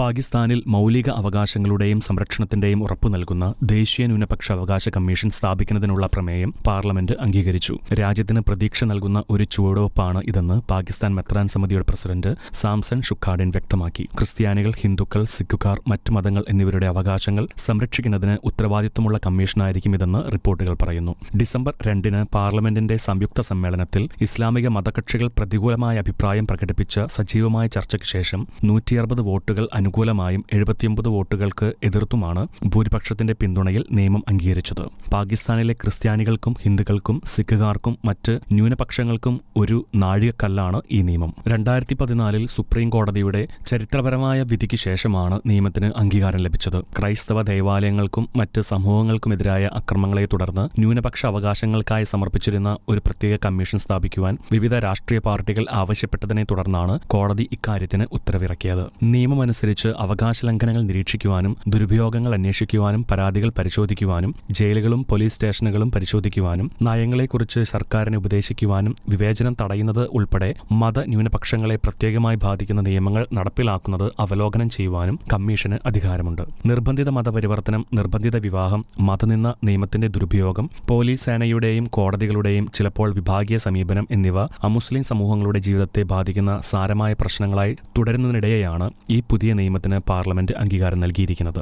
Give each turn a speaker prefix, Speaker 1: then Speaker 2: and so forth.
Speaker 1: പാകിസ്ഥാനിൽ മൗലിക അവകാശങ്ങളുടെയും സംരക്ഷണത്തിന്റെയും ഉറപ്പു നൽകുന്ന ദേശീയ ന്യൂനപക്ഷ അവകാശ കമ്മീഷൻ സ്ഥാപിക്കുന്നതിനുള്ള പ്രമേയം പാർലമെന്റ് അംഗീകരിച്ചു. രാജ്യത്തിന് പ്രതീക്ഷ നൽകുന്ന ഒരു ചുവടുവെപ്പാണ് ഇതെന്ന് പാകിസ്ഥാൻ മെത്രാൻ സമിതിയുടെ പ്രസിഡന്റ് സാംസൺ ഷുഖാഡിൻ വ്യക്തമാക്കി. ക്രിസ്ത്യാനികൾ, ഹിന്ദുക്കൾ, സിഖുകാർ, മറ്റു മതങ്ങൾ എന്നിവരുടെ അവകാശങ്ങൾ സംരക്ഷിക്കുന്നതിന് ഉത്തരവാദിത്വമുള്ള കമ്മീഷനായിരിക്കും ഇതെന്ന് റിപ്പോർട്ടുകൾ പറയുന്നു. ഡിസംബർ 2 പാർലമെന്റിന്റെ സംയുക്ത സമ്മേളനത്തിൽ ഇസ്ലാമിക മതകക്ഷികൾ പ്രതികൂലമായ അഭിപ്രായം പ്രകടിപ്പിച്ച സജീവമായ ചർച്ചയ്ക്ക് ശേഷം 160 വോട്ടുകൾ അനുകൂലമായും 79 വോട്ടുകൾക്ക് എതിർത്തുമാണ് ഭൂരിപക്ഷത്തിന്റെ പിന്തുണയിൽ നിയമം അംഗീകരിച്ചത്. പാകിസ്ഥാനിലെ ക്രിസ്ത്യാനികൾക്കും ഹിന്ദുക്കൾക്കും സിഖുകാർക്കും മറ്റ് ന്യൂനപക്ഷങ്ങൾക്കും ഒരു നാഴികക്കല്ലാണ് ഈ നിയമം. 2014 സുപ്രീം കോടതിയുടെ ചരിത്രപരമായ വിധിക്ക് ശേഷമാണ് നിയമത്തിന് അംഗീകാരം ലഭിച്ചത്. ക്രൈസ്തവ ദേവാലയങ്ങൾക്കും മറ്റ് സമൂഹങ്ങൾക്കുമെതിരായ അക്രമങ്ങളെ തുടർന്ന് ന്യൂനപക്ഷ അവകാശങ്ങൾക്കായി സമർപ്പിച്ചിരുന്ന ഒരു പ്രത്യേക കമ്മീഷൻ സ്ഥാപിക്കുവാൻ വിവിധ രാഷ്ട്രീയ പാർട്ടികൾ ആവശ്യപ്പെട്ടതിനെ തുടർന്നാണ് കോടതി ഇക്കാര്യത്തിന് ഉത്തരവിറക്കിയത്. നിയമമനുസരിച്ച് അവകാശ ലംഘനങ്ങൾ നിരീക്ഷിക്കുവാനും ദുരുപയോഗങ്ങൾ അന്വേഷിക്കുവാനും പരാതികൾ പരിശോധിക്കുവാനും ജയിലുകളും പോലീസ് സ്റ്റേഷനുകളും പരിശോധിക്കുവാനും നയങ്ങളെക്കുറിച്ച് സർക്കാരിനെ ഉപദേശിക്കുവാനും വിവേചനം തടയുന്നത് ഉൾപ്പെടെ മതന്യൂനപക്ഷങ്ങളെ പ്രത്യേകമായി ബാധിക്കുന്ന നിയമങ്ങൾ നടപ്പിലാക്കുന്നത് അവലോകനം ചെയ്യുവാനും കമ്മീഷന് അധികാരമുണ്ട്. നിർബന്ധിത മതപരിവർത്തനം, നിർബന്ധിത വിവാഹം, മതനിന്ദ, നിയമത്തിന്റെ ദുരുപയോഗം, പോലീസ് സേനയുടെയും കോടതികളുടെയും ചിലപ്പോൾ വിഭാഗീയ സമീപനം എന്നിവ അമുസ്ലിം സമൂഹങ്ങളുടെ ജീവിതത്തെ ബാധിക്കുന്ന സാരമായ പ്രശ്നങ്ങളായി തുടരുന്നതിനിടെയാണ് ഈ പുതിയ നിയമത്തിന് പാർലമെന്റ് അംഗീകാരം നൽകിയിരിക്കുന്നത്.